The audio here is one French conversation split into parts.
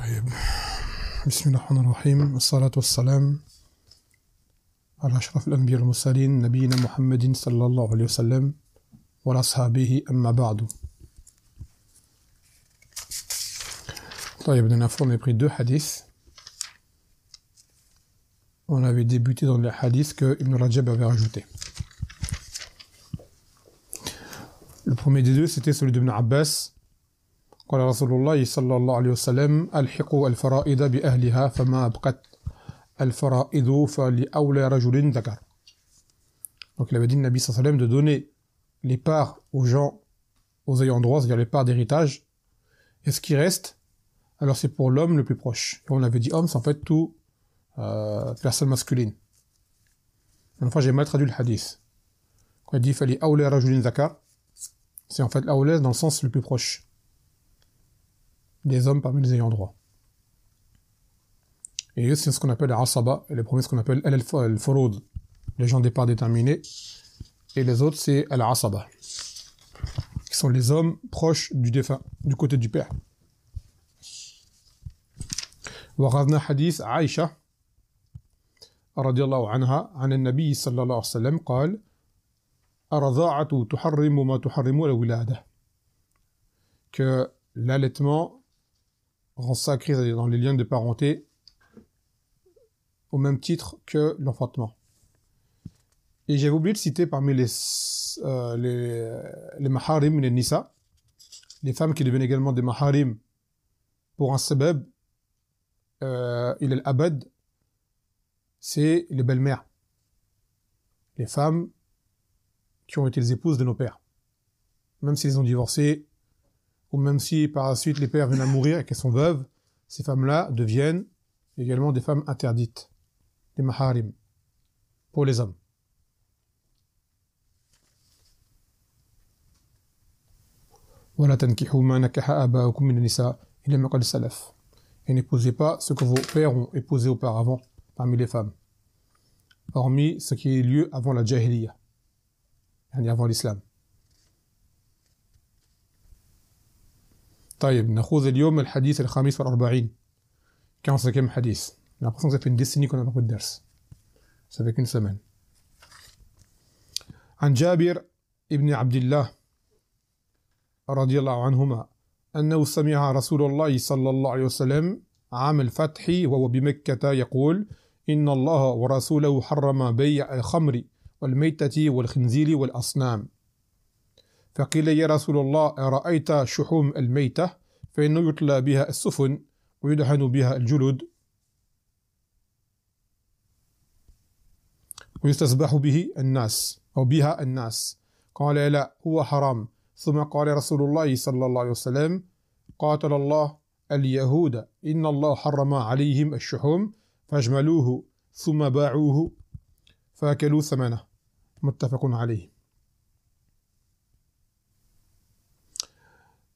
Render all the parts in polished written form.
طيب بسم الله الرحمن الرحيم والصلاة والسلام على أشرف الأنبياء والمرسلين نبينا محمد صلى الله عليه وسلم وعلى أصحابه أما بعد. طيب, la dernière fois on a pris deux hadiths. On avait débuté dans les hadiths que Ibn Rajab avait rajouté. Le premier des deux c'était celui d'Ibn Abbas. قال رسول الله صلى الله عليه وسلم ألحقوا الفرائض بأهلها فما بقت الفرائض فلأولى رجل ذكر. Donc il avait dit le Nabi sallallahu alayhi wa sallam de donner les parts aux gens, aux ayants droit, c'est-à-dire les parts d'héritage, et ce qui reste, alors c'est pour l'homme le plus proche. Et on avait dit homme, c'est en fait tout personne masculine. Une fois j'ai mal traduit le hadith. Quand il dit fali awla rajulin zakar, c'est en fait awla dans le sens le plus proche des hommes parmi les ayants droit. Et c'est ce qu'on appelle al-asaba, et les premiers ce qu'on appelle al-furud, les gens des parts déterminées, et les autres c'est al-asaba, qui sont les hommes proches du défunt, du côté du père. وأخذنا حديث عائشة رضي الله عنها عن النبي صلى الله عليه وسلم قال الرضاعة تحرم ما تحرم الولادة, que l'allaitement rend sacré dans les liens de parenté au même titre que l'enfantement. Et j'avais oublié de citer parmi les maharim, les nisa, les femmes qui deviennent également des maharim pour un sabab, il est l'abad, c'est les belles-mères, les femmes qui ont été les épouses de nos pères, même s'ils ont divorcé, ou même si par la suite les pères viennent à mourir et qu'elles sont veuves, ces femmes-là deviennent également des femmes interdites, des maharim, pour les hommes. وَلَا تَنْكِحُوا مَا نَكَحَ آبَاؤُكُم مِّنَ النِّسَاءِ إِلَّا مَا قَدْ سَلَفَ. Et n'épousez pas ce que vos pères ont épousé auparavant parmi les femmes, hormis ce qui est lieu avant la jahiliya, avant l'islam. طيب نأخذ اليوم الحديث الخامس والأربعين 45e حديث. J'ai l'impression que ça fait une décennie qu'on n'a pas fait de ders. Ça fait qu'une semaine. عن جابر ابن عبد الله رضي الله عنهما أنه سمع رسول الله صلى الله عليه وسلم عام الفتح وهو بمكة يقول إن الله ورسوله حرم بيع الخمر والميتة والخنزير والأصنام. فقيل يا رسول الله أرأيت شحوم الميتة فإنه يطلى بها السفن ويدهن بها الجلود ويستذبح به الناس أو بها الناس. قال لا هو حرام. ثم قال رسول الله صلى الله عليه وسلم قاتل الله اليهود إن الله حرم عليهم الشحوم فاجملوه ثم باعوه فأكلوا ثمنه. متفق عليه.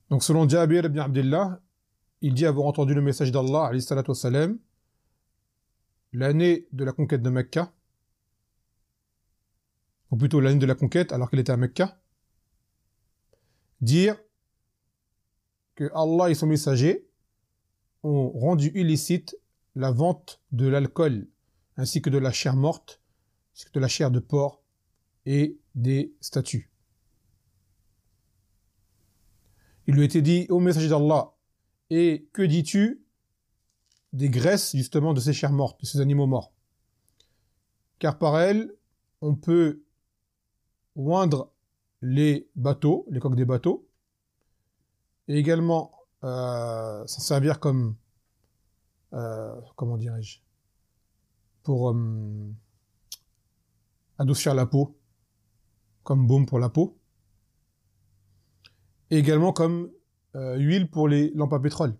Donc selon Jabir ibn Abdullah, il dit avoir entendu le message d'Allah alayhi salatu wassalam, l'année de la conquête de Mecca, ou plutôt l'année de la conquête alors qu'il était à Mecca, dire que Allah et son messager ont rendu illicite la vente de l'alcool ainsi que de la chair morte, ainsi que de la chair de porc et des statues. Il lui était dit au messager d'Allah, et que dis-tu des graisses justement de ces chairs mortes, de ces animaux morts? Car par elles, on peut oindre les bateaux, les coques des bateaux, et également s'en servir comme, comment dirais-je, pour adoucir la peau, comme baume pour la peau, et également comme huile pour les lampes à pétrole.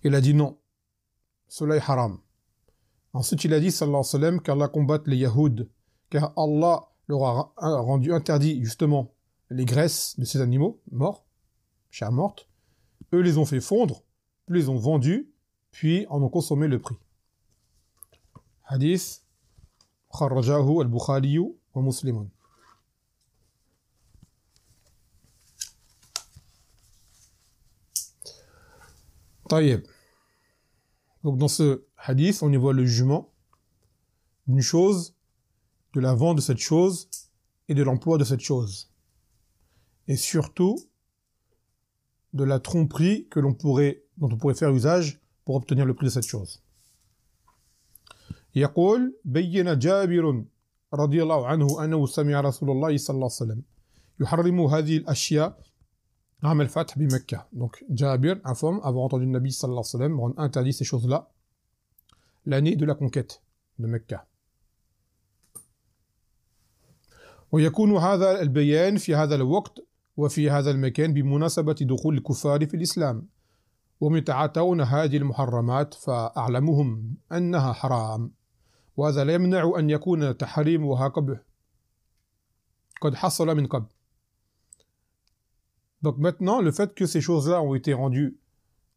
Il a dit non, cela est haram. Ensuite il a dit sallallahu alayhi wa sallam qu'Allah combatte les Yahoud, car Allah leur a rendu interdit justement les graisses de ces animaux morts, chair morte. Eux les ont fait fondre, puis les ont vendus, puis en ont consommé le prix. Hadith kharrajahu al-Bukhari wa Muslimun. طيب. Donc dans ce hadith, on y voit le jugement d'une chose, de la vente de cette chose et de l'emploi de cette chose. Et surtout, de la tromperie dont on pourrait faire usage pour obtenir le prix de cette chose. يقول بين جابر رضي الله عنه أنه سمع رسول الله صلى الله عليه وسلم يحرم هذه الأشياء عام الفتح بمكة. Donc Jabir informe avoir entendu le Nabi sallallahu alayhi wa sallam rendre interdit ces choses-là l'année de la conquête de Mecca. ويكون هذا البيان في هذا الوقت وفي هذا المكان بمناسبة دخول الكفار في الإسلام وهم يتعاطون هذه المحرمات فأعلمهم أنها حرام وهذا لا يمنع أن يكون تحريمها قد حصل من قبل. Donc maintenant, le fait que ces choses-là ont été rendues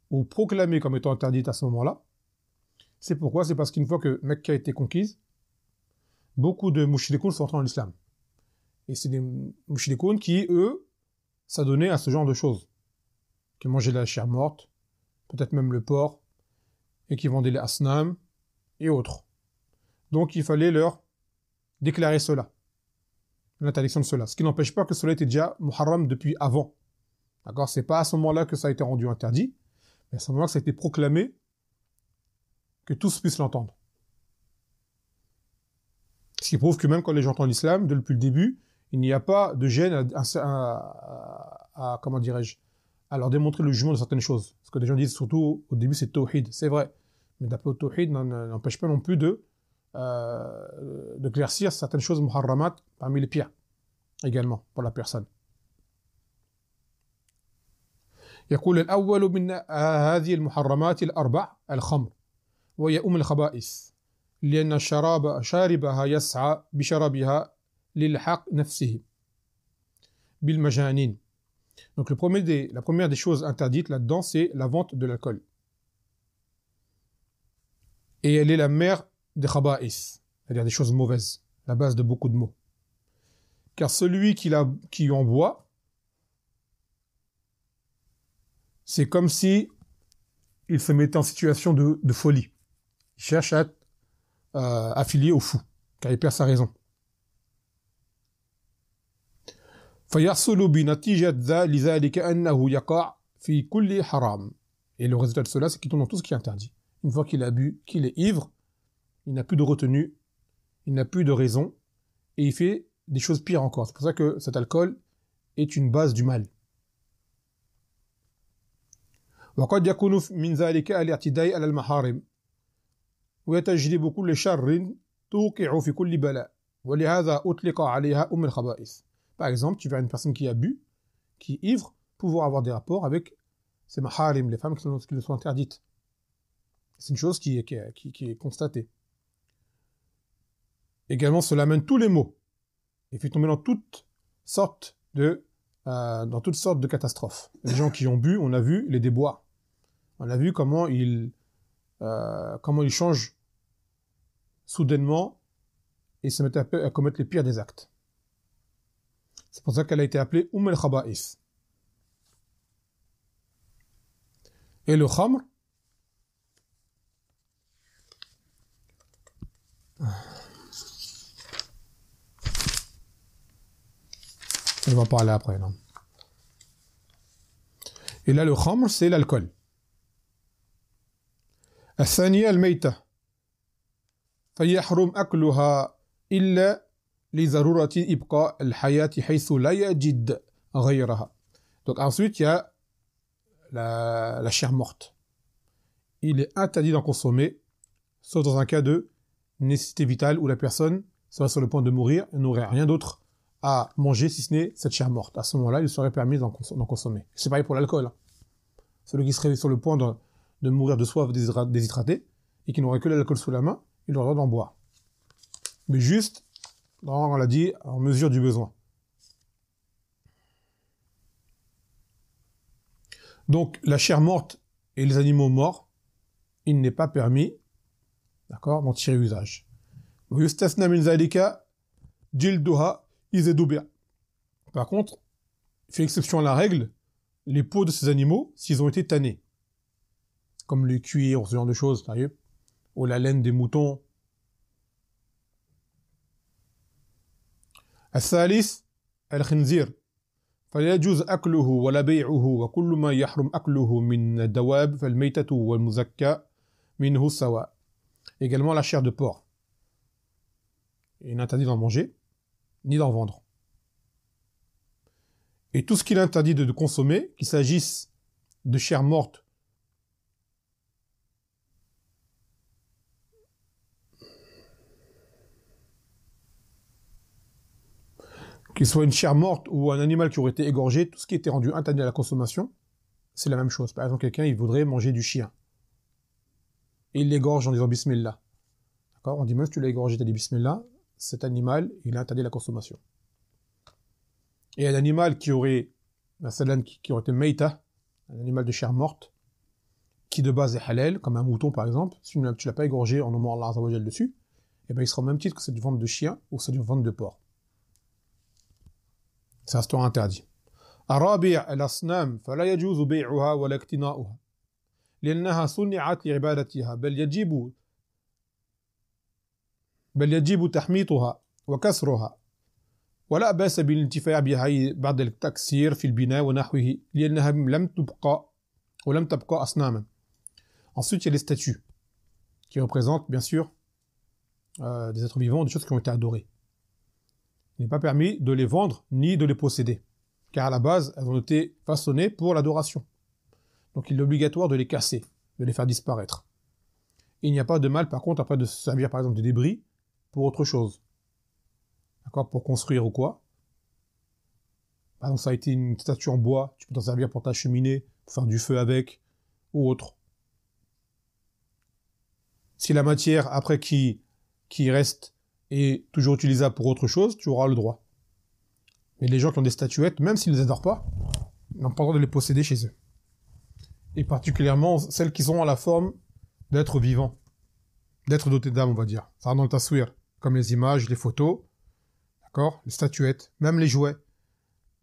ou proclamées comme étant interdites à ce moment-là, c'est pourquoi? C'est parce qu'une fois que Mecca a été conquise, beaucoup de mouchrikoun sont entrés dans l'islam. Et c'est des mouchrikoun qui, eux, s'adonnaient à ce genre de choses. Qui mangeaient de la chair morte, peut-être même le porc, et qui vendaient les asnam, et autres. Donc il fallait leur déclarer cela, l'interdiction de cela. Ce qui n'empêche pas que cela était déjà muharram depuis avant. D'accord? C'est pas à ce moment-là que ça a été rendu interdit, mais à ce moment-là que ça a été proclamé, que tous puissent l'entendre. Ce qui prouve que même quand les gens entendent l'islam, depuis le début, il n'y a pas de gêne à comment dirais-je, à leur démontrer le jugement de certaines choses. Ce que les gens disent surtout au début, c'est tawhid, c'est vrai. Mais d'après le tawhid, n'empêche pas non plus de claircir certaines choses muharramat parmi les pires, également, pour la personne. يقول الأول من هذه المحرمات الأربع الخمر وهي الخبائث لأن شاربها يسعى بشرابها للحق نفسه بالمجانين. Donc la première des choses interdites là-dedans, c'est la vente de l'alcool. Et elle est la mère des khaba'is, c'est-à-dire des choses mauvaises, la base de beaucoup de maux. Car celui qui en boit, c'est comme si il se mettait en situation de folie. Il cherche à être affilié au fou, car il perd sa raison. فيحصل بنتيجة لذلك أنه يقع في كل حرام. Et le résultat de cela, c'est qu'il tombe dans tout ce qui est interdit. Une fois qu'il a bu, qu'il est ivre, il n'a plus de retenue, il n'a plus de raison, et il fait des choses pires encore. C'est pour ça que cet alcool est une base du mal. وقد يكون من ذلك الاعتداء على المحارم ويتجلب كل شر توقع في كل بلاء ولهذا أطلق عليها الخبائث. Par exemple, tu verras une personne qui a bu, qui est ivre, pouvoir avoir des rapports avec ses maharim, les femmes qui lui sont interdites. C'est une chose qui est constatée. Également, cela amène tous les maux et fait tomber dans toutes sortes de catastrophes. Les gens qui ont bu, on a vu les déboires. On a vu comment ils changent soudainement et se mettent à commettre les pires des actes. C'est pour ça qu'elle a été appelée al-Khaba'is. Et le khamr, on va parler après, non? Et là, le khamr, c'est l'alcool. الثانية الميتة فيحرم أكلها إلا لضرورة إبقاء الحياة حيث لا يجد غيرها. Donc ensuite, il y a la chair morte. Il est interdit d'en consommer, sauf dans un cas de nécessité vitale où la personne serait sur le point de mourir et n'aurait rien d'autre à manger si ce n'est cette chair morte. À ce moment-là, il serait permis d'en consommer. C'est pareil pour l'alcool. Celui qui serait sur le point de mourir de soif déshydraté et qui n'aurait que l'alcool sous la main, il aurait le droit d'en boire. Mais juste, on l'a dit, en mesure du besoin. Donc, la chair morte et les animaux morts, il n'est pas permis, d'accord, d'en tirer usage. Par contre, il fait exception à la règle, les peaux de ces animaux, s'ils ont été tannés. comme le cuir ou ce genre de choses, sérieux, ou la laine des moutons. الثالث الخنزير فلا يجوز أكله ولا بيعه وكل ما يحرم أكله من الدواب فالميتة والمزكى منه سواء. Également la chair de porc. Il est interdit d'en manger, ni d'en vendre. Et tout ce qu'il est interdit de consommer, qu'il s'agisse de chair morte, qu'il soit une chair morte ou un animal qui aurait été égorgé, tout ce qui était rendu interdit à la consommation, c'est la même chose. Par exemple, quelqu'un, il voudrait manger du chien. Et il l'égorge en disant Bismillah. D'accord? On dit même si tu l'as égorgé, tu as dit Bismillah, cet animal, il est interdit à la consommation. Et un animal qui aurait, qui aurait été meita, un animal de chair morte, qui de base est halal, comme un mouton par exemple, si tu l'as pas égorgé en nommant Allah Azza wa Jal dessus, eh ben il sera au même titre que c'est du ventre de chien ou c'est du ventre de porc. Ça restera interdit. الرابع الأصنام فلا يجوز بيعها ولا اقتناؤها لأنها صنعت لعبادتها بل يجب تحميطها وكسرها ولا بأس بالانتفاع بها بعد التكسير في البناء ونحوه لأنها لم تبقى أصناما. Ensuite, il y a les statues qui représentent bien sûr des êtres vivants, des choses qui ont été adorées. Il n'est pas permis de les vendre ni de les posséder, car à la base, elles ont été façonnées pour l'adoration. Donc il est obligatoire de les casser, de les faire disparaître. Il n'y a pas de mal, par contre, après de se servir par exemple de débris pour autre chose. D'accord? Pour construire ou quoi. Par exemple, ça a été une statue en bois, tu peux t'en servir pour ta cheminée, pour faire du feu avec, ou autre. Si la matière, après qui reste, est toujours utilisable pour autre chose, tu auras le droit. Mais les gens qui ont des statuettes, même s'ils ne les adorent pas, n'ont pas le droit de les posséder chez eux. Et particulièrement celles qui sont à la forme d'êtres vivants, d'êtres dotés d'âme, on va dire. Ça rentre dans le taswir, comme les images, les photos, d'accord, les statuettes, même les jouets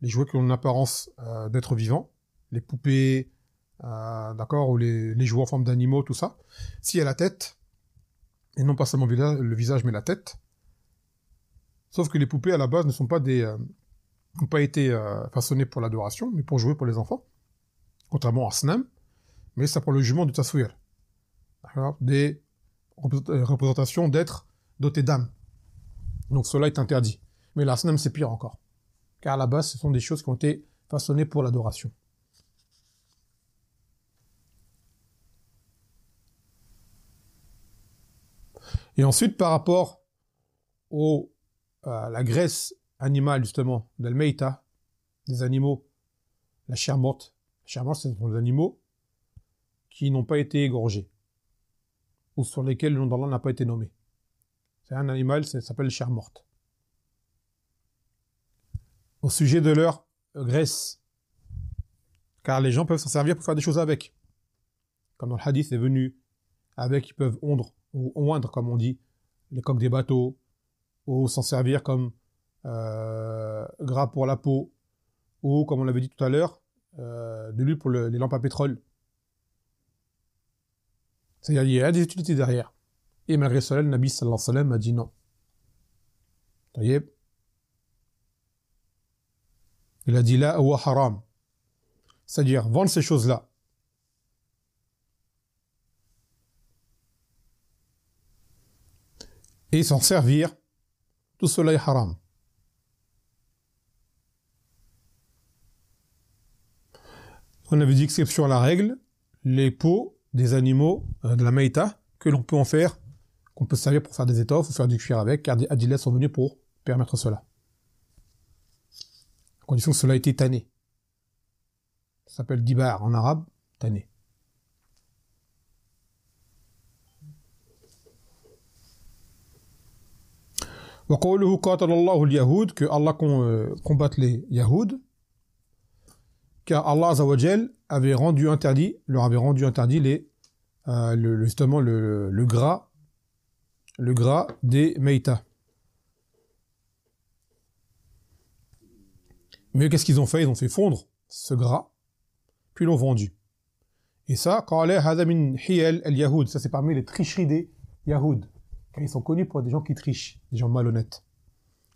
qui ont une apparence d'êtres vivants, les poupées, d'accord, ou les jouets en forme d'animaux, tout ça. S'il y a la tête, et non pas seulement le visage, mais la tête. Sauf que les poupées, à la base, n'ont pas été façonnées pour l'adoration, mais pour jouer pour les enfants. Contrairement à Asnam, mais ça pour le jugement du taswir. D'accord, des représentations d'êtres dotés d'âme. Donc cela est interdit. Mais l'Asnam, c'est pire encore. Car à la base, ce sont des choses qui ont été façonnées pour l'adoration. Et ensuite, par rapport à la graisse animale, justement, d'Al-Meïta, des animaux, la chair morte. La chair morte, ce sont des animaux qui n'ont pas été égorgés, ou sur lesquels le nom d'Allah n'a pas été nommé. C'est un animal, ça s'appelle chair morte. Au sujet de leur graisse, car les gens peuvent s'en servir pour faire des choses avec. Comme dans le hadith est venu, avec, ils peuvent oindre, comme on dit, les coques des bateaux, ou s'en servir comme gras pour la peau, ou, comme on l'avait dit tout à l'heure, de l'huile pour les lampes à pétrole. C'est-à-dire, il y a des utilités derrière. Et malgré cela, le Nabi sallallahu alayhi wa sallam a dit non. Taïeb. Il a dit là, ou haram. C'est-à-dire, vendre ces choses-là. Et s'en servir, tout cela est haram. On avait dit exception à la règle, les peaux des animaux, de la maïta, que l'on peut en faire, qu'on peut servir pour faire des étoffes ou faire du cuir avec, car des adillets sont venus pour permettre cela. À condition que cela ait été tanné. Ça s'appelle dibar en arabe, tanné. وقوله قاتل الله اليهود que Allah combatte les Yahoud, car Allah Azza wa Jal leur avait rendu interdit justement le gras des meïtas. Mais qu'est-ce qu'ils ont fait? Ils ont fait fondre ce gras, puis l'ont vendu. Et ça, هذا من حيل اليهود, ça c'est parmi les tricheries des Yahoud. Car ils sont connus pour des gens qui trichent, des gens malhonnêtes.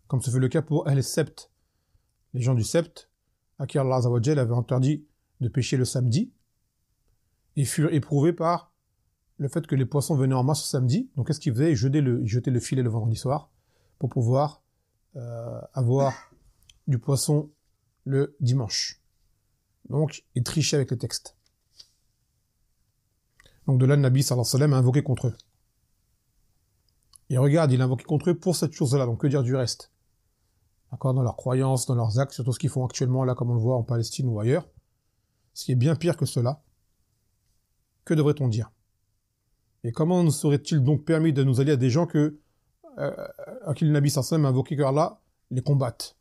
Comme ce fut le cas pour Ahl Sept, les gens du Sept, à qui Allah Azza wa Jal avait interdit de pêcher le samedi, et furent éprouvés par le fait que les poissons venaient en masse le samedi. Donc qu'est-ce qu'ils faisaient? Ils jetaient le filet le vendredi soir pour pouvoir avoir du poisson le dimanche. Donc ils trichaient avec les textes. Donc de là, le Nabi sallallahu alayhi wa sallam a invoqué contre eux. Et regarde, il a invoqué contre eux pour cette chose-là, donc que dire du reste? D'accord, dans leurs croyances, dans leurs actes, surtout ce qu'ils font actuellement là, comme on le voit en Palestine ou ailleurs. Ce qui est bien pire que cela. Que devrait-on dire? Et comment nous serait-il donc permis de nous allier à des gens à qui le Nabi sallallahu alayhi wa sallam a invoqué que Allah les combatte?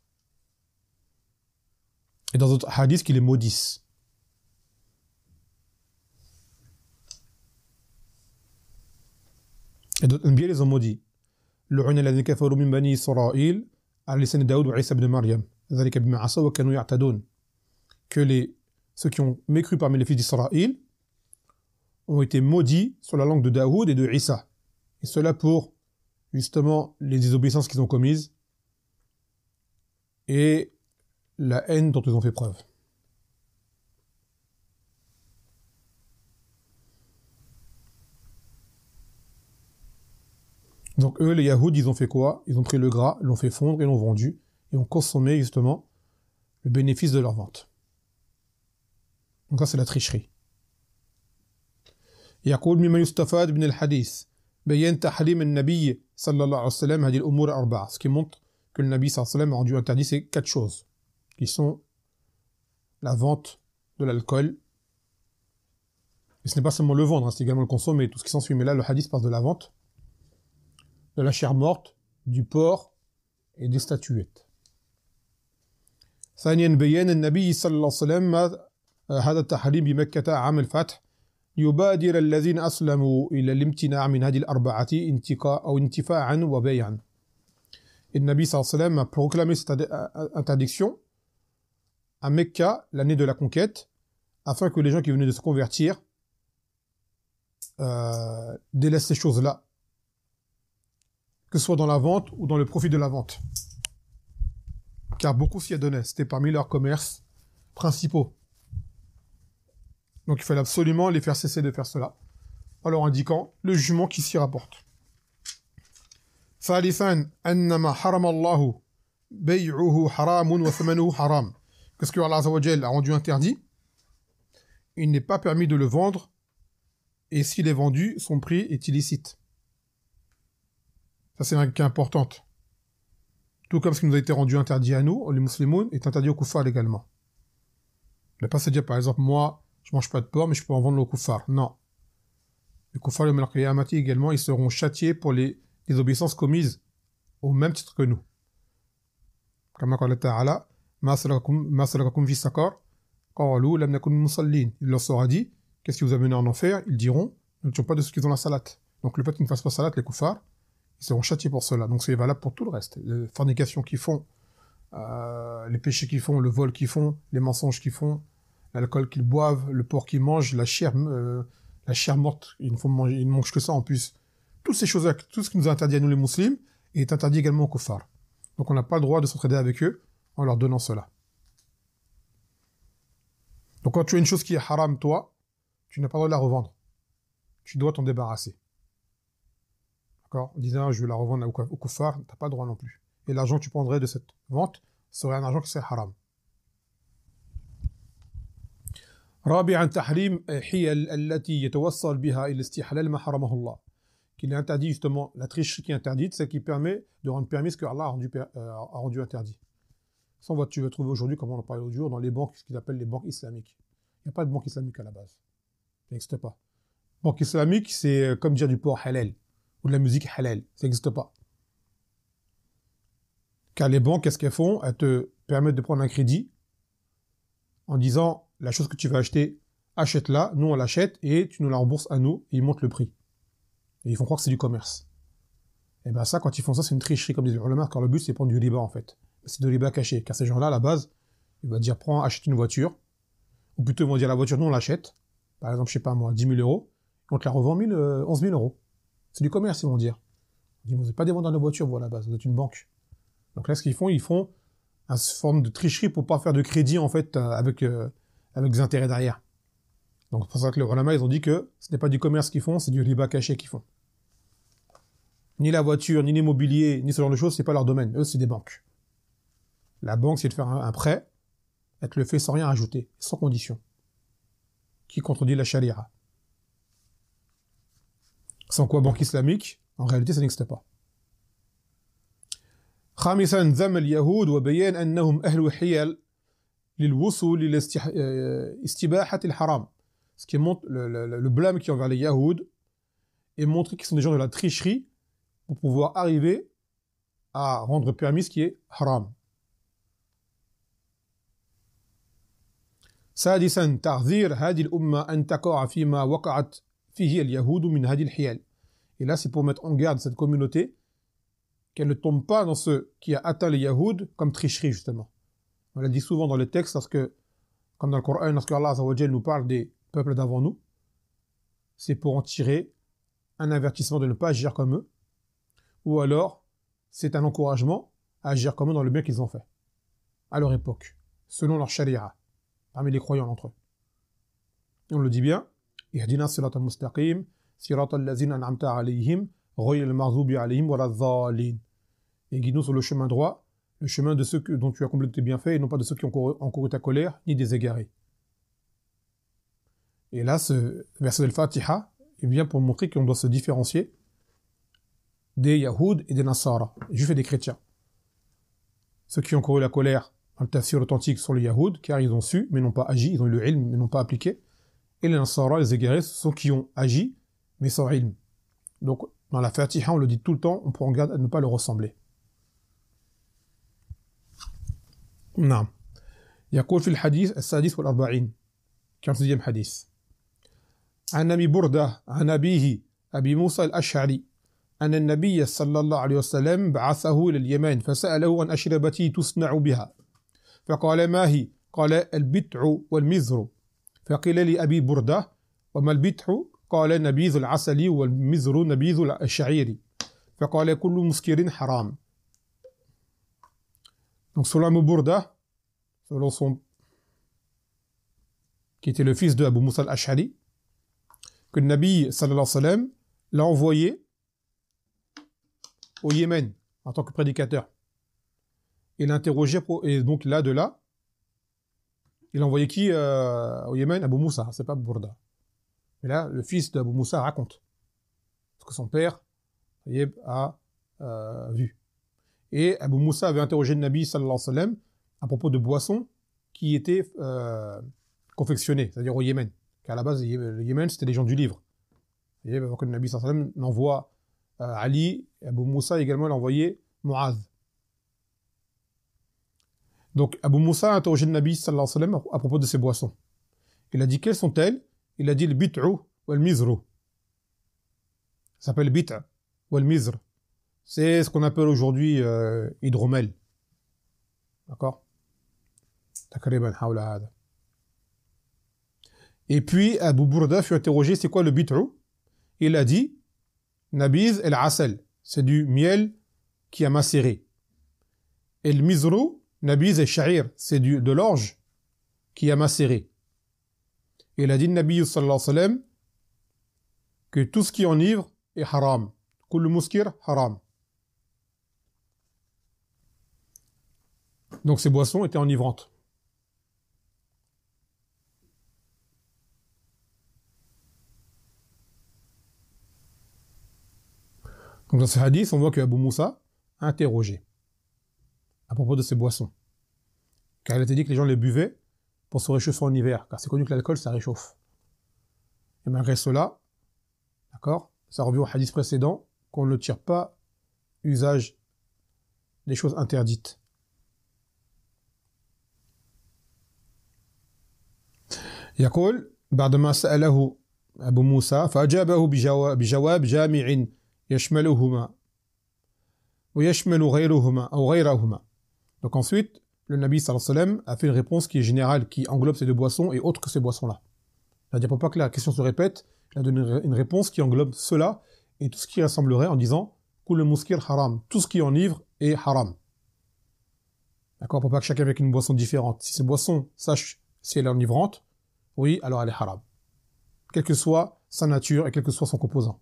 Et dans d'autres hadiths qu'ils les maudissent. Et d'autres Anbiya les ont maudits. لعن الذين كفروا من بني إسرائيل على لسان داود وعيسى بن مريم ذلك بما عصوا وكانوا يعتدون. Que ceux qui ont mécru parmi les fils d'Israël ont été maudits sur la langue de Daoud et de Isa. Et cela pour justement les désobéissances qu'ils ont commises et la haine dont ils ont fait preuve. Donc eux, les Yahoud, ils ont fait quoi? Ils ont pris le gras, l'ont fait fondre et l'ont vendu, et ont consommé justement le bénéfice de leur vente. Donc ça, c'est la tricherie. يقول مما يستفاد من الحديث بيان تحريم النبي صلى الله عليه وسلم هذه الأمور الأربعة, ce qui montre que le Nabi sallallahu alayhi wa sallam a rendu interdit ces 4 choses, qui sont la vente de l'alcool, et ce n'est pas seulement le vendre, hein, c'est également le consommer et tout ce qui s'ensuit, mais là le hadith parle de la vente, de la chair morte, du porc et des statuettes. ثانيا بيان النبي صلى الله عليه وسلم هذا التحريم بمكة عام الفتح يبادر الذين أسلموا إلى الامتناع من هذه الأربعة انتفاعا وبيعا. Et le Nabi sallallahu alayhi wa sallam a proclamé cette interdiction à Mecca l'année de la conquête, afin que les gens qui venaient de se convertir délaissent ces choses-là, que ce soit dans la vente ou dans le profit de la vente. Car beaucoup s'y adonnaient, c'était parmi leurs commerces principaux. Donc il fallait absolument les faire cesser de faire cela, en leur indiquant le jugement qui s'y rapporte. ثالثا أنما حرم الله بيعه حرام وثمنه حرام. Qu'est-ce que Allah Azza wa Jal a rendu interdit? Il n'est pas permis de le vendre, et s'il est vendu, son prix est illicite. Ça, c'est un cas important. Tout comme ce qui nous a été rendu interdit à nous, les musulmans, est interdit aux kuffars également. Ne pas se dire, par exemple, moi, je mange pas de porc, mais je peux en vendre aux kuffars. Non. Les kuffars, le al-qiyamati également, ils seront châtiés pour les désobéissances commises au même titre que nous. Comme qala ta'ala, ma salakakum fi saqar, qalu lam nakun musallin. Il leur sera dit, qu'est-ce qui vous a mené en enfer? Ils diront, nous ne sommes pas de ceux qui ont la salat. Donc le fait qu'ils ne fassent pas salat, les kuffars, ils seront châtiés pour cela. Donc c'est valable pour tout le reste. Les fornications qu'ils font, les péchés qu'ils font, le vol qu'ils font, les mensonges qu'ils font, l'alcool qu'ils boivent, le porc qu'ils mangent, la chair morte, ils ne mangent que ça en plus. Toutes ces choses-là, tout ce qui nous a interdit à nous les musulmans, est interdit également aux kuffars. Donc on n'a pas le droit de s'entraider avec eux en leur donnant cela. Donc quand tu as une chose qui est haram, toi, tu n'as pas le droit de la revendre. Tu dois t'en débarrasser. D'accord? En disant, je vais la revendre au kuffar, tu n'as pas le droit non plus. Et l'argent que tu prendrais de cette vente serait un argent qui serait haram. رابعا تحريم حيل التي يتوصل بها إلى استحلال ما حرمه الله. Qu'il est interdit justement, la tricherie qui est interdite, c'est qui permet de rendre permis ce que Allah a rendu interdit. Ça, tu vas trouver aujourd'hui, comme on en parlait l'autre jour, dans les banques, ce qu'ils appellent les banques islamiques. Il n'y a pas de banque islamique à la base. Ça n'existe pas. Banque islamique, c'est comme dire du porc halal, ou de la musique halal. Ça n'existe pas. Car les banques, qu'est-ce qu'elles font? Elles te permettent de prendre un crédit en disant, la chose que tu vas acheter, achète-la, nous on l'achète, et tu nous la rembourses à nous, et ils montent le prix. Et ils font croire que c'est du commerce. Et ben ça, quand ils font ça, c'est une tricherie, comme disent les ulama, car le but c'est de prendre du riba en fait. C'est de riba caché, car ces gens-là, à la base, ils vont dire, achète une voiture, ou plutôt ils vont dire, la voiture, nous on l'achète, par exemple, je sais pas moi, 10 000 euros, et on te la revend 11 000 euros. C'est du commerce, ils vont dire. Ils disent, vous n'êtes pas des vendeurs de voitures, vous, à la base, vous êtes une banque. Donc là, ce qu'ils font, ils font une forme de tricherie pour pas faire de crédit, en fait, avec des intérêts derrière. Donc c'est pour ça que les ulama, ils ont dit que ce n'est pas du commerce qu'ils font, c'est du riba caché qu'ils font. Ni la voiture, ni l'immobilier, ni ce genre de choses, c'est pas leur domaine. Eux, c'est des banques. La banque, c'est de faire un prêt, elle te le fait sans rien ajouter, sans condition. Qui contredit la charia. Sans quoi banque islamique, en réalité, ça n'existe pas. خامسا ذم اليهود وبيان أنهم أهل حيل للوصول إلى استباحة الحرام. Ce qui montre le blâme qui est envers les Yahoud et montrer qu'ils sont des gens de la tricherie pour pouvoir arriver à rendre permis ce qui est haram. سادسا تعذير هذه الأمة أن تقع فيما وقعت فيه اليهود من هذه الحيل. Et là, c'est pour mettre en garde cette communauté qu'elle ne tombe pas dans ce qui a atteint les Yahoud comme tricherie, justement. On l'a dit souvent dans les textes, parce que, comme dans le Coran, lorsque Allah Azza wa Jal nous parle des peuples d'avant nous, c'est pour en tirer un avertissement de ne pas agir comme eux, ou alors, c'est un encouragement à agir comme eux dans le bien qu'ils ont fait, à leur époque, selon leur sharia, parmi les croyants entre eux. Et on le dit bien, Ihdina siratal mustaqim, siratal lazina an'amta alayhim, ghayril maghdubi alayhim waladhdallin. Et guide-nous sur le chemin droit, le chemin de ceux dont tu as comblé tes bienfaits, et non pas de ceux qui ont encouru ta colère, ni des égarés. Et là, ce verset de Fatiha est bien pour montrer qu'on doit se différencier des Yahoud et des Nasara, des Juifs et des chrétiens. Ceux qui ont encouru la colère, dans le tafsir authentique, sont les Yahoud, car ils ont su, mais n'ont pas agi, ils ont eu le ilm, mais n'ont pas appliqué. Et les Nasara, les égarés, ce sont qui ont agi, mais sans ilm. Donc, dans la Fatiha, on le dit tout le temps, on prend garde à ne pas le ressembler. نعم. يقول في الحديث السادس والأربعين 46e حديث عن أبي بردة عن أبيه أبي موسى الأشعري أن النبي صلى الله عليه وسلم بعثه إلى اليمن فسأله عن أشربة تصنع بها فقال ما هي؟ قال البتع والمزر فقيل لأبي بردة وما البتع؟ قال نبيذ العسل والمزر نبيذ الشعير فقال كل مسكر حرام. Donc selon Abu Burda, selon qui était le fils de Abu Musa al-Ash'ari, que le Nabi sallallahu alayhi wa sallam l'a envoyé au Yémen en tant que prédicateur. Il l'a interrogé et donc là, il a envoyé qui au Yémen? Abu Musa, c'est pas Abu Burda. Mais là, le fils d'Abu Musa raconte ce que son père a vu. Et Abu Musa avait interrogé le Nabi sallallahu alayhi wa sallam à propos de boissons qui étaient confectionnées, c'est-à-dire au Yémen. Car à la base, le Yémen, c'était des gens du livre. Et avant que le Nabi sallallahu alayhi wa sallam n'envoie Ali, Abu Musa également l'a envoyé Mu'adh. Donc Abu Musa a interrogé le Nabi sallallahu alayhi wa sallam à propos de ces boissons. Il a dit quelles sont-elles? Il a dit le bit'u wal mizru. Ça s'appelle bit'a wal mizr. C'est ce qu'on appelle aujourd'hui hydromel. D'accord? Takriban hawla hada. Et puis Abu Burda fut interrogé c'est quoi le bit'u? Il a dit nabiz el asal, c'est du miel qui a macéré. Et le mizru, nabiz el sha'ir, c'est de l'orge qui a macéré. Et il a dit Nabi sallallahu alayhi wa sallam que tout ce qui enivre est haram. Kullu muskir haram. Donc ces boissons étaient enivrantes. Donc dans ce hadith, on voit que Abu Musa a interrogé à propos de ces boissons. Car il a été dit que les gens les buvaient pour se réchauffer en hiver. Car c'est connu que l'alcool, ça réchauffe. Et malgré cela, d'accord, ça revient au hadith précédent, qu'on ne tire pas usage des choses interdites. يقول بعدما سأله أبو موسى فأجابه بجواب جامع يشملهما ويشمل غيرهما أو غيرهما. Donc ensuite, le Nabi sallallahu alayhi wa sallam a fait une réponse qui est générale, qui englobe ces deux boissons et autres que ces boissons-là. Il a dit pour pas que la question se répète, il a donné une réponse qui englobe cela et tout ce qui ressemblerait en disant Kul muskir haram. Tout ce qui enivre est haram. D'accord? Pour pas que chacun avec une boisson différente. Si cette boisson sache si elle est enivrante, oui, alors elle est haram. Quelle que soit sa nature et quel que soit son composant.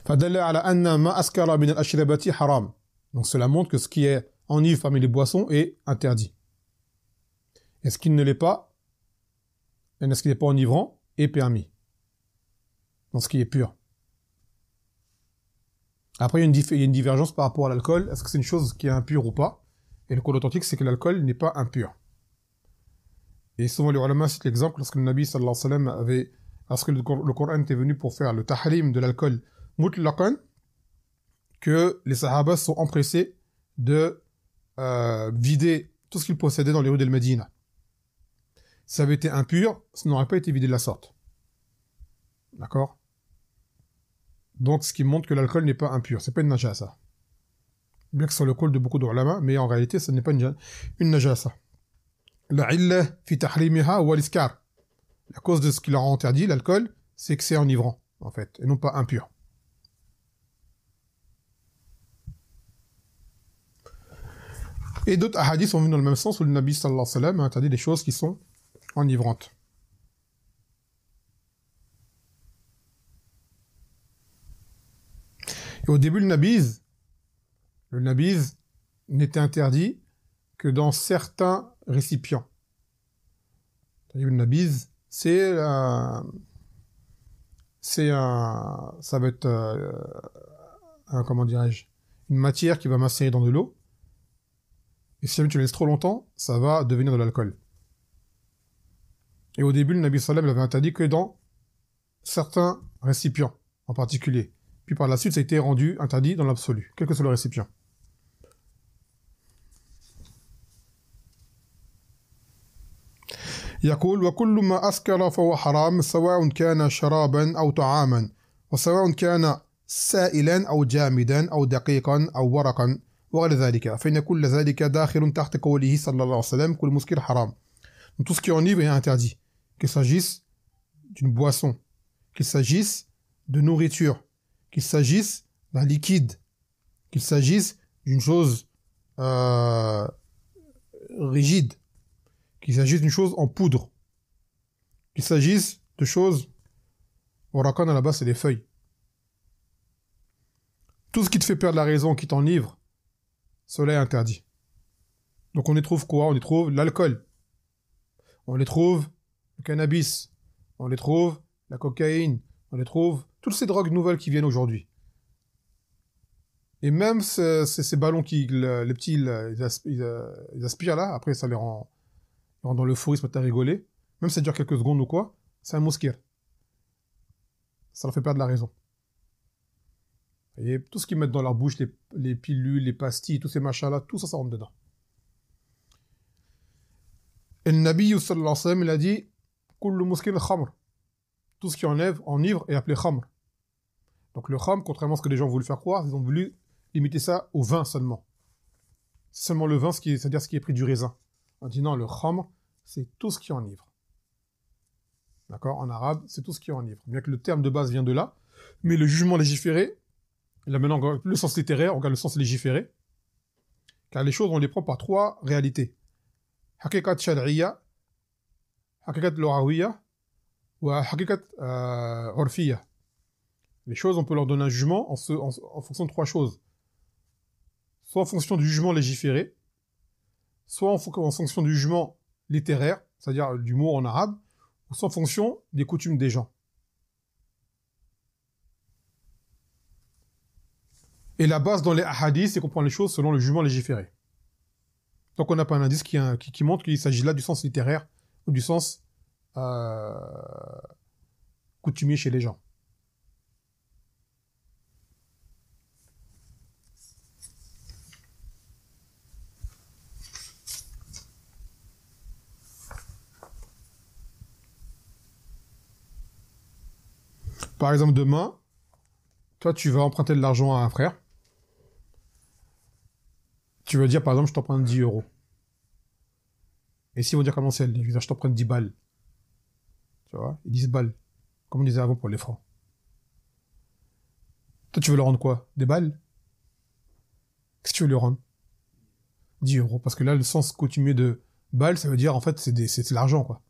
فدل على أن ما أسكر من الأشربة حرام. Donc cela montre que ce qui est enivre parmi les boissons est interdit. Et ce qui ne l'est pas, et ce qui n'est pas enivrant, est permis. Dans ce qui est pur. Après, il y a une divergence par rapport à l'alcool. Est-ce que c'est une chose qui est impure ou pas? Et le code authentique, c'est que l'alcool n'est pas impur. Et souvent, les ulama citent l'exemple lorsque le Nabi sallallahu alayhi wa sallam lorsque le Coran était venu pour faire le tahrim de l'alcool mutlaqan, que les sahabas sont empressés de vider tout ce qu'ils possédaient dans les rues de Médine. Si ça avait été impur, ça n'aurait pas été vidé de la sorte. D'accord? Donc, ce qui montre que l'alcool n'est pas impur. C'est pas une najasa. Bien que ce soit le col de beaucoup d'ulama, mais en réalité, ce n'est pas une najasa. La illa fi tahrimiha wa l'iskar. La cause de ce qui leur a interdit, l'alcool, c'est que c'est enivrant, en fait, et non pas impur. Et d'autres hadiths sont venus dans le même sens où le Nabi sallallahu alayhi wa sallam a interdit des choses qui sont enivrantes. Et au début, le nabiz n'était interdit que dans certains récipients. Le nabiz, ça va être, comment dirais-je, une matière qui va macérer dans de l'eau. Et si jamais tu la laisses trop longtemps, ça va devenir de l'alcool. Et au début, le Nabi sallam l'avait interdit que dans certains récipients en particulier. Puis par la suite, ça a été rendu interdit dans l'absolu, quel que soit le récipient. يقول وكل ما أسكر فهو حرام سواء كان شرابا أو طعاما وسواء كان سائلا أو جامدا أو دقيقا أو ورقا وغير ذلك فإن كل ذلك داخل تحت قوله صلى الله عليه وسلم كل مسكر حرام. Donc tout ce qui enivre est interdit, qu'il s'agisse d'une boisson, qu'il s'agisse de nourriture, qu'il s'agisse d'un liquide, qu'il s'agisse d'une chose rigide, qu'il s'agisse d'une chose en poudre, qu'il s'agisse de choses, orakan à la base c'est des feuilles. Tout ce qui te fait perdre la raison, qui t'enivre, cela est interdit. Donc on y trouve quoi? On y trouve l'alcool, on y trouve le cannabis, on y trouve la cocaïne, on y trouve toutes ces drogues nouvelles qui viennent aujourd'hui. Et même ces ballons les petits, ils aspirent là, après ça les rend dans l'euphorie, à rigoler. Même si ça dure quelques secondes ou quoi, c'est un muskir. Ça leur fait perdre la raison. Et tout ce qu'ils mettent dans leur bouche, les pilules, les pastilles, tous ces machins-là, tout ça, ça rentre dedans. Et le Nabi sallallahu alayhi wa sallam, il a dit kullu muskir khamr. Tout ce qui enivre est appelé khamr. Donc le khamr, contrairement à ce que les gens voulaient faire croire, ils ont voulu limiter ça au vin seulement. C'est seulement le vin, c'est-à-dire ce qui est pris du raisin. On dit non, le khamr, c'est tout ce qui enivre. D'accord? En arabe, c'est tout ce qui enivre. Bien que le terme de base vient de là, mais le jugement légiféré, là maintenant, le sens littéraire, on regarde le sens légiféré, car les choses, on les prend par trois réalités. Hakikat shar'iyya, hakikat lughawiyya, ou hakikat urfiyya. Les choses, on peut leur donner un jugement en fonction de trois choses. Soit en fonction du jugement légiféré, soit en fonction du jugement littéraire, c'est-à-dire du mot en arabe, ou soit en fonction des coutumes des gens. Et la base dans les hadiths, c'est qu'on prend les choses selon le jugement légiféré. Donc on n'a pas un indice qui montre qu'il s'agit là du sens littéraire ou du sens coutumier chez les gens. Par exemple, demain, toi, tu vas emprunter de l'argent à un frère. Tu vas dire, par exemple, je t'emprunte 10 euros. Et s'ils vont dire comment c'est, ils disent, je t'en prends 10 balles. Tu vois, ils disent balles. Comme on disait avant pour les francs. Toi, tu veux leur rendre quoi? Des balles? Qu'est-ce que tu veux lui rendre? 10 euros. Parce que là, le sens coutumier de balles, ça veut dire, en fait, c'est de l'argent, quoi.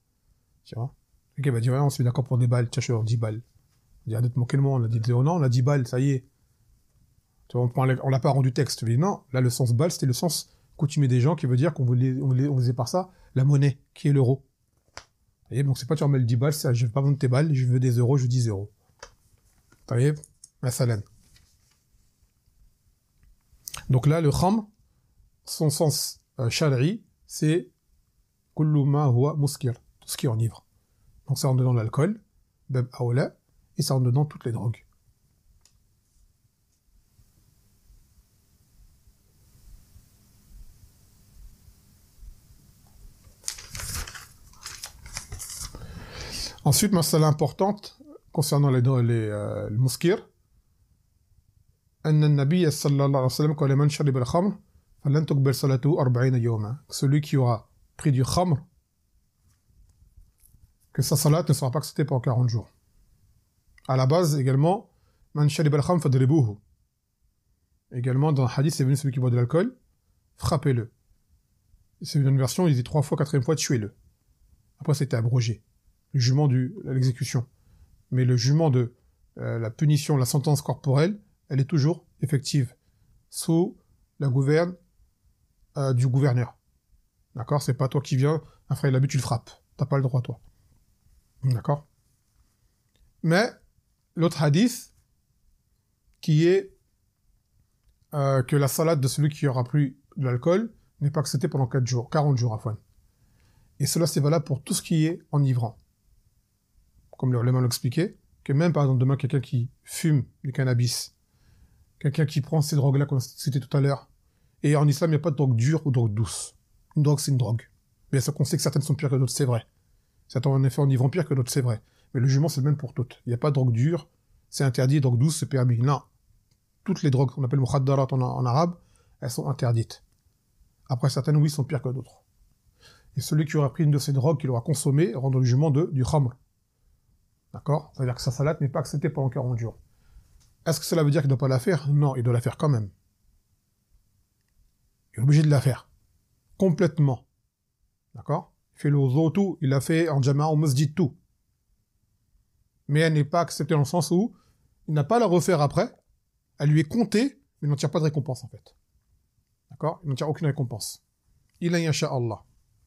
Tu vois? Le gars va dire, ouais, on se met d'accord pour des balles. Tiens, je te leur 10 balles. Il dit, honnêtement, quel moment? On a dit 0, non, on a 10 balles, ça y est. Tu vois, on l'a pas rendu texte. Tu dis, non, là, le sens balle, c'était le sens coutumier des gens qui veut dire qu'on faisait par ça la monnaie, qui est l'euro. Vous voyez, donc c'est pas tu remets le 10 balles, c'est, je veux pas vendre tes balles, je veux des euros, je veux 10 euros. Vous voyez? Masalan. Donc là, le khamr, son sens shari, c'est kullu ma huwa muskir, tout ce qui enivre. Donc ça rentre dedans l'alcool, bab aoula, et ça rentre dedans toutes les drogues. Ensuite, masala importante concernant les muskir, أن النبي صلى الله عليه وسلم قال من شرب الخمر فلن تقبل صلاته 40 يوما. Celui qui aura pris du khamr, que sa salat ne sera pas acceptée pendant 40 jours. À la base, également, man shariba al-khamr fadribuhu. Également, dans le hadith, c'est venu celui qui boit de l'alcool, frappez-le. C'est une version, il dit 3 fois, 4e fois, tuez-le. Après, c'était abrogé. Le jugement l'exécution. Mais le jugement de la punition, la sentence corporelle, elle est toujours effective. Sous la gouverne du gouverneur. D'accord? C'est pas toi qui viens, un frère il a bu, tu le frappes. T'as pas le droit, toi. D'accord? Mais, l'autre hadith, qui est que la salade de celui qui aura pris de l'alcool n'est pas acceptée pendant 40 jours, afwan. Et cela, c'est valable pour tout ce qui est enivrant. Comme le ulama l'a expliqué, que même, par exemple, demain, quelqu'un qui fume du cannabis, quelqu'un qui prend ces drogues-là, comme c'était tout à l'heure, et en islam, il n'y a pas de drogue dure ou de drogue douce. Une drogue, c'est une drogue. Bien sûr qu'on sait que certaines sont pires que d'autres, c'est vrai. Certains, en effet, enivrant pire que d'autres, c'est vrai. Mais le jugement, c'est le même pour toutes. Il n'y a pas de drogue dure, c'est interdit, drogue douce, c'est permis. Non. Toutes les drogues qu'on appelle mukhaddarat en arabe, elles sont interdites. Après, certaines, oui, sont pires que d'autres. Et celui qui aura pris une de ces drogues, qu'il aura consommé, rend le jugement du khamr. D'accord? C'est-à-dire que sa salat n'est pas acceptée pendant 40 jours. Est-ce que cela veut dire qu'il ne doit pas la faire? Non, il doit la faire quand même. Il est obligé de la faire. Complètement. D'accord? Il fait le wudu tout, il l'a fait en jama'a au masjid tout. Mais elle n'est pas acceptée dans le sens où il n'a pas à la refaire après, elle lui est comptée, mais il n'en tire pas de récompense en fait. D'accord? Il n'en tire aucune récompense. Illa yasha Allah.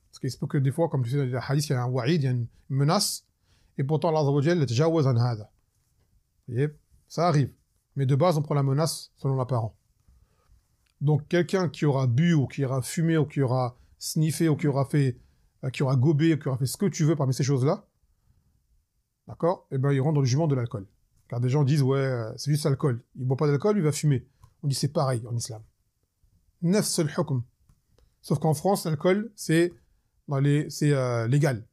Parce qu'il se peut que des fois, comme tu sais, dans les hadiths, il y a un wa'id, il y a une menace, et pourtant Allah Azza wa Jalla tajawaz an hada. Vous voyez? Ça arrive. Mais de base, on prend la menace selon l'apparent. Donc, quelqu'un qui aura bu, ou qui aura fumé, ou qui aura sniffé, ou qui aura gobé, ou qui aura fait ce que tu veux parmi ces choses-là, d'accord? Eh ben, il rentre dans le jugement de l'alcool. Car des gens disent, ouais, c'est juste l'alcool. Il boit pas d'alcool, il va fumer. On dit, c'est pareil en islam. Nafs al-hukm. Sauf qu'en France, l'alcool, c'est légal.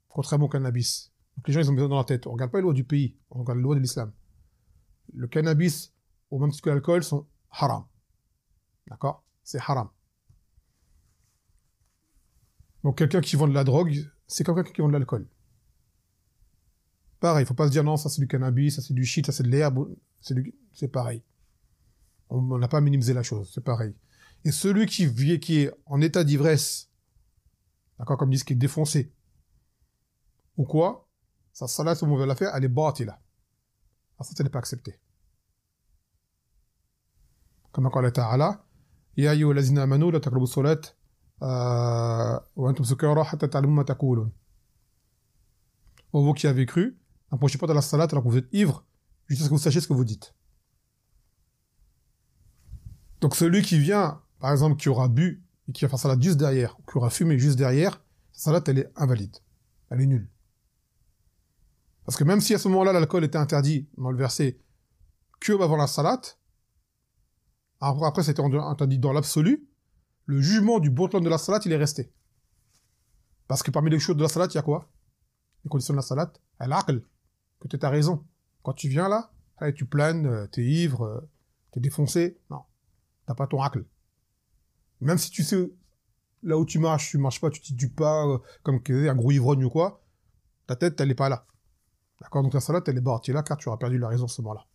Contrairement au cannabis. Donc, les gens, ils ont besoin dans la tête. On regarde pas les lois du pays. On regarde les lois de l'islam. Le cannabis, au même titre que l'alcool, sont haram. D'accord? C'est haram. Donc, quelqu'un qui vend de la drogue, c'est comme quelqu'un qui vend de l'alcool. Pareil, il faut pas se dire non, ça c'est du cannabis, ça c'est du shit, ça c'est de l'herbe, c'est pareil. On n'a pas minimisé la chose, c'est pareil. Et celui qui est en état d'ivresse, d'accord, comme ils disent, qui est défoncé, ou quoi, sa salat, si on veut la faire, elle est batila. Ça n'est pas accepté. Comme قال تعالى يا أيها الذين آمنوا لا تقربوا الصلاة وأنتم سكارى حتى تعلموا ما تقولون. Vous qui avez cru, n'approchez pas de la salat alors que vous êtes ivre, jusqu'à ce que vous sachiez ce que vous dites. Donc celui qui vient, par exemple, qui aura bu et qui va faire salat juste derrière, ou qui aura fumé juste derrière, sa salat elle est invalide, elle est nulle. Parce que même si à ce moment-là l'alcool était interdit dans le verset que avant la salat, après c'était interdit dans l'absolu, le jugement du botlan de la salat il est resté. Parce que parmi les choses de la salat il y a quoi? Les conditions de la salat, al-aql, que tu as raison. Quand tu viens là, tu planes, t'es ivre, t'es défoncé, non, t'as pas ton aql. Même si tu sais là où tu marches pas, tu titues pas comme un gros ivrogne ou quoi, ta tête, elle est pas là. D'accord? Donc la salat, elle est barrée là, car tu auras perdu la raison à ce moment-là.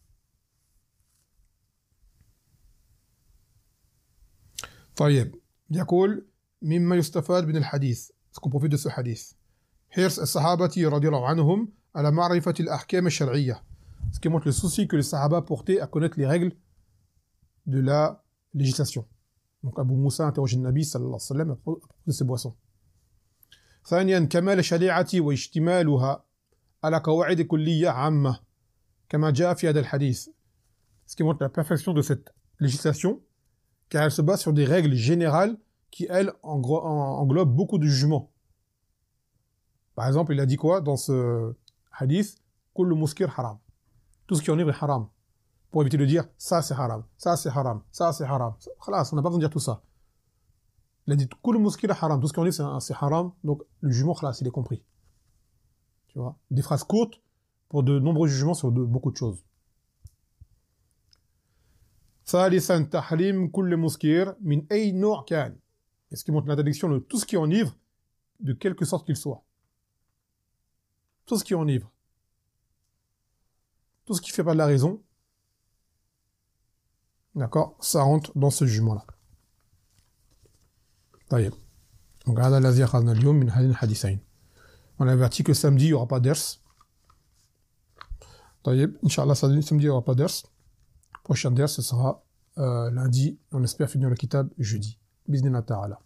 طيب يقول مما يستفاد من الحديث ce qu'on profite de ce hadith حرص الصحابة رضي الله عنهم على معرفة الأحكام الشرعية ce qui montre le souci que les sahaba portaient à connaître les règles de la législation. Donc Abu Moussa interroge le Nabi sallallahu alayhi wa sallam à propos de ces boissons. ثانيا كمال الشريعة واجتمالها على قواعد كلية عامة كما جاء في هذا الحديث ce qui montre la perfection de cette législation car elle se base sur des règles générales qui, elles, englobent beaucoup de jugements. Par exemple, il a dit quoi dans ce hadith? Kullu muskir haram. Tout ce qui enivre est haram. Pour éviter de dire ça c'est haram, ça c'est haram, ça c'est haram. Khalas, on n'a pas besoin de dire tout ça. Il a dit Kullu muskir haram. Tout ce qui enivre c'est haram. Donc le jugement, khalas, il est compris. Tu vois? Des phrases courtes pour de nombreux jugements sur beaucoup de choses. ثالثا تحريم كل مسكر من أي نوع كان. Et ce qui montre l'interdiction de tout ce qui enivre, de quelque sorte qu'il soit. Tout ce qui enivre. Tout ce qui fait pas de la raison. D'accord? Ça rentre dans ce jugement-là. طيب. Donc, هذا الذي أخذنا اليوم من هذين الحديثين. On a averti que samedi, il n'y aura pas d'ers. طيب. Inch'Allah, samedi, il n'y aura pas d'ers. Prochain ders, ce sera lundi. On espère finir le kitab jeudi. بإذن الله تعالى.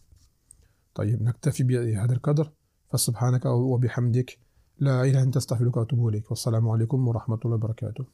طيب نكتفي بهذا القدر فسبحانك وبحمدك لا إله إلا أنت أستغفرك وأتوب إليك والسلام عليكم ورحمة الله وبركاته.